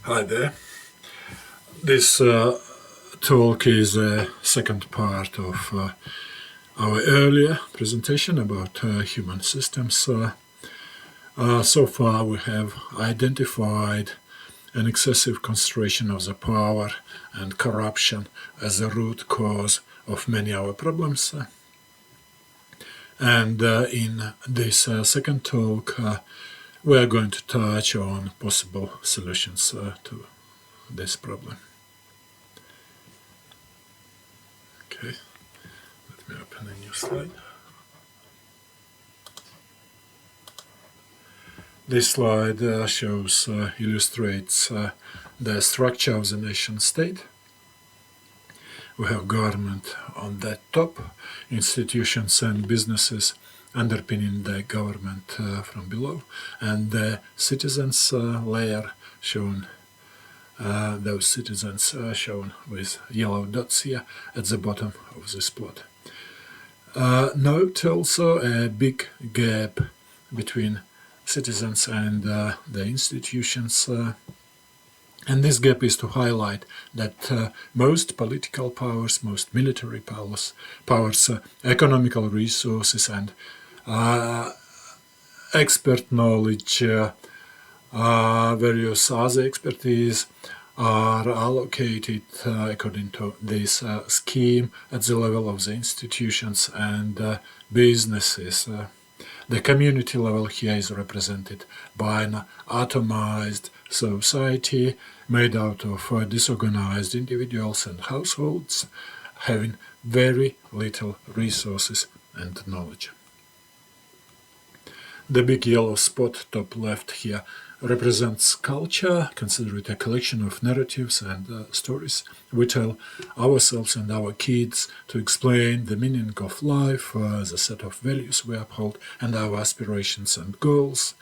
Hi there. This talk is a second part of our earlier presentation about human systems. So far we have identified an excessive concentration of the power and corruption as the root cause of many of our problems. And in this second talk, we are going to touch on possible solutions to this problem. Okay, let me open a new slide. This slide illustrates the structure of the nation state. We have government on the top, institutions and businesses underpinning the government from below, and the citizens layer shown. Those citizens shown with yellow dots here at the bottom of this plot. Note also a big gap between citizens and the institutions, and this gap is to highlight that most political powers, most military powers, economical resources and expert knowledge, various other expertise are allocated according to this scheme at the level of the institutions and businesses. The community level here is represented by an atomized society made out of disorganized individuals and households having very little resources and knowledge. The big yellow spot top left here represents culture. Consider it a collection of narratives and stories we tell ourselves and our kids to explain the meaning of life, the set of values we uphold, and our aspirations and goals.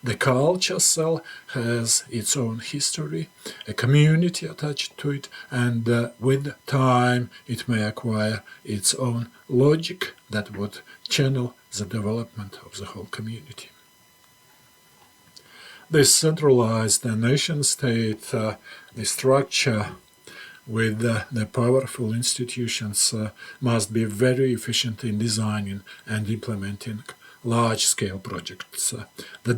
The culture cell has its own history, a community attached to it, and with time it may acquire its own logic that would channel the development of the whole community. This centralized nation-state, the structure with the powerful institutions must be very efficient in designing and implementing large-scale projects. The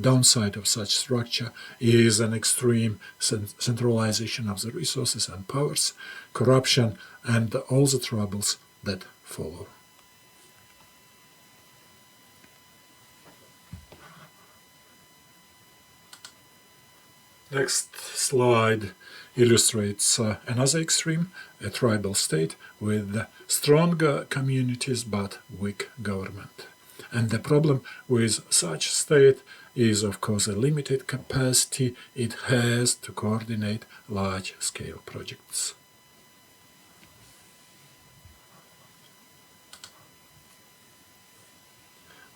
downside of such structure is an extreme centralization of the resources and powers, corruption, and all the troubles that follow. Next slide illustrates another extreme, a tribal state with stronger communities but weak government. And the problem with such state is, of course, a limited capacity it has to coordinate large-scale projects.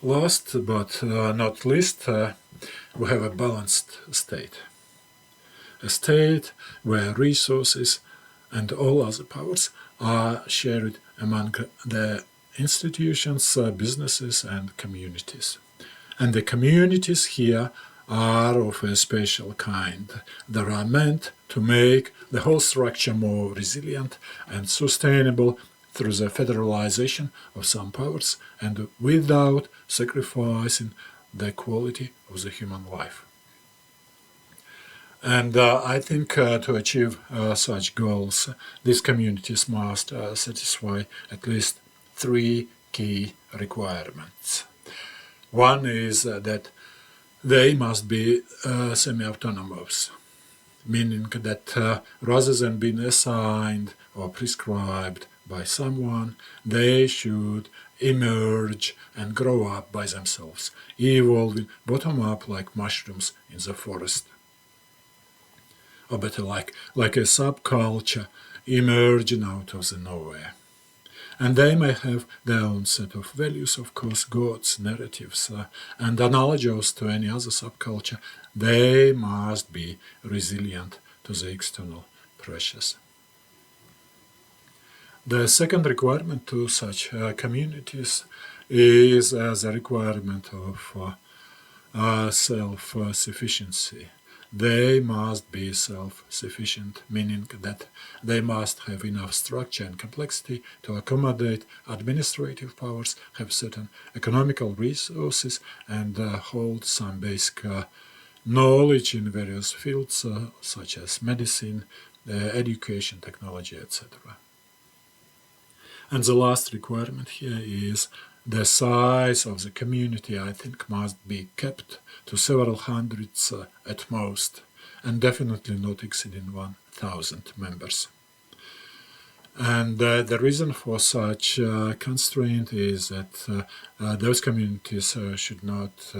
Last but not least, we have a balanced state. A state where resources and all other powers are shared among the institutions, businesses, and communities. And the communities here are of a special kind. They are meant to make the whole structure more resilient and sustainable through the federalization of some powers and without sacrificing the quality of the human life. And I think to achieve such goals, these communities must satisfy at least three key requirements. One is that they must be semi-autonomous, meaning that rather than being assigned or prescribed by someone, they should emerge and grow up by themselves, evolving bottom-up like mushrooms in the forest. Or better, like a subculture emerging out of the nowhere. And they may have their own set of values, of course, gods, narratives, and analogous to any other subculture. They must be resilient to the external pressures. The second requirement to such communities is the requirement of self-sufficiency. they must be self-sufficient, meaning that they must have enough structure and complexity to accommodate administrative powers, have certain economical resources, and hold some basic knowledge in various fields such as medicine, education, technology, etc. And the last requirement here is the size of the community, I think, must be kept to several hundreds at most, and definitely not exceeding 1,000 members. And the reason for such constraint is that those communities should not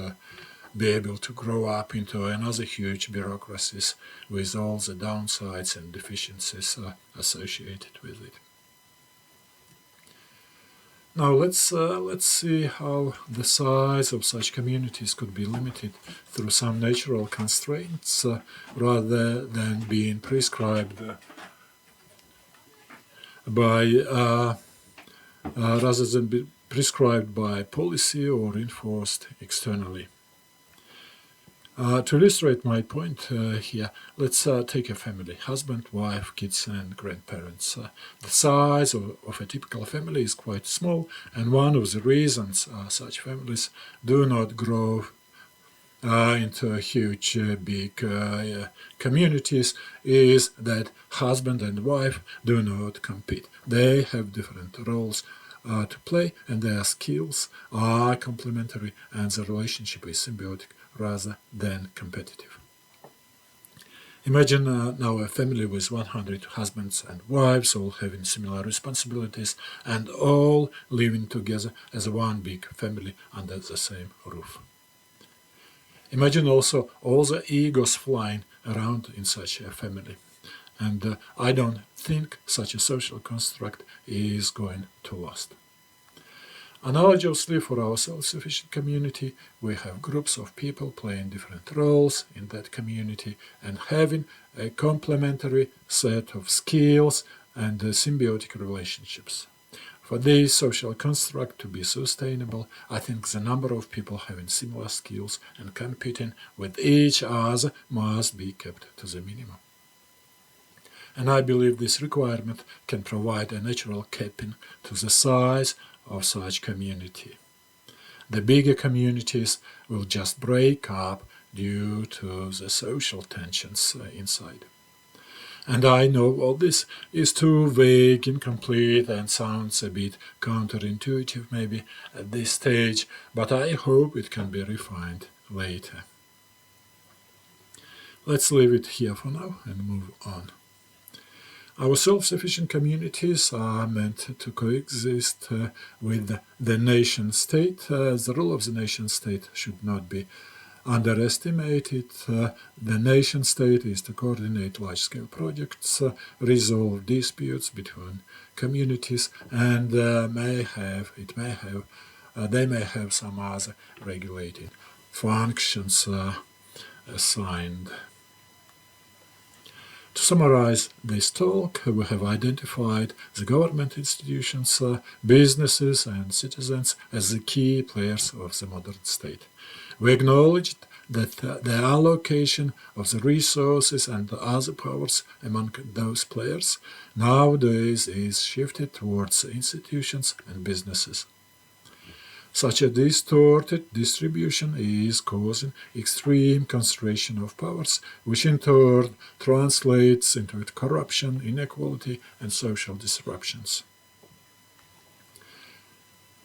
be able to grow up into another huge bureaucracies with all the downsides and deficiencies associated with it. Now let's see how the size of such communities could be limited through some natural constraints rather than being prescribed by policy or enforced externally. To illustrate my point here, let's take a family: husband, wife, kids, and grandparents. The size of a typical family is quite small, and one of the reasons such families do not grow into huge, big communities is that husband and wife do not compete. They have different roles to play, and their skills are complementary, and the relationship is symbiotic rather than competitive. Imagine now a family with 100 husbands and wives, all having similar responsibilities and all living together as one big family under the same roof. Imagine also all the egos flying around in such a family. And I don't think such a social construct is going to last. Analogously, for our self-sufficient community, we have groups of people playing different roles in that community and having a complementary set of skills and symbiotic relationships. For this social construct to be sustainable, I think the number of people having similar skills and competing with each other must be kept to the minimum. And I believe this requirement can provide a natural capping to the size of such community. The bigger communities will just break up due to the social tensions inside. And I know all this is too vague, incomplete, and sounds a bit counterintuitive maybe at this stage, but I hope it can be refined later. Let's leave it here for now and move on. Our self-sufficient communities are meant to coexist with the nation-state. The role of the nation-state should not be underestimated. The nation-state is to coordinate large-scale projects, resolve disputes between communities, and they may have some other regulating functions assigned. To summarize this talk, we have identified the government institutions, businesses, and citizens as the key players of the modern state. We acknowledged that the allocation of the resources and the other powers among those players nowadays is shifted towards institutions and businesses. Such a distorted distribution is causing extreme concentration of powers, which in turn translates into corruption, inequality, and social disruptions.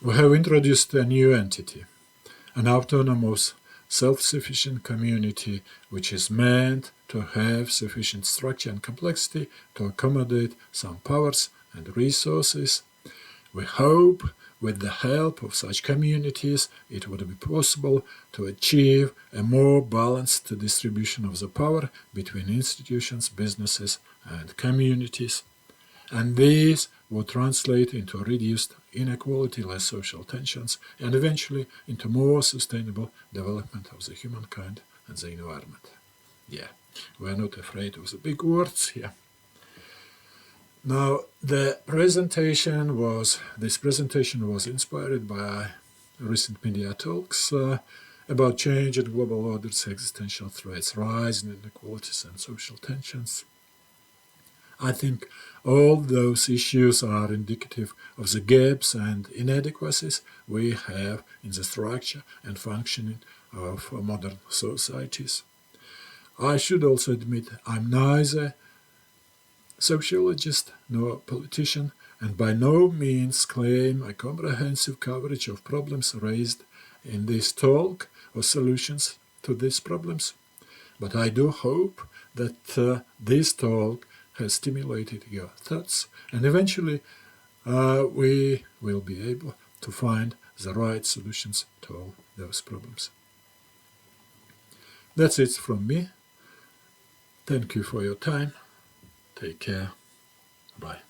We have introduced a new entity, an autonomous, self-sufficient community, which is meant to have sufficient structure and complexity to accommodate some powers and resources. We hope with the help of such communities, it would be possible to achieve a more balanced distribution of the power between institutions, businesses, and communities. And this would translate into reduced inequality, less social tensions, and eventually into more sustainable development of the humankind and the environment. Yeah, we're not afraid of the big words here. Now, this presentation was inspired by recent media talks about change in global orders, existential threats, rising inequalities and social tensions. I think all those issues are indicative of the gaps and inadequacies we have in the structure and functioning of modern societies. I should also admit I'm neither sociologist nor politician, and by no means claim a comprehensive coverage of problems raised in this talk or solutions to these problems. But I do hope that this talk has stimulated your thoughts, and eventually we will be able to find the right solutions to all those problems. That's it from me. Thank you for your time. Take care. Bye.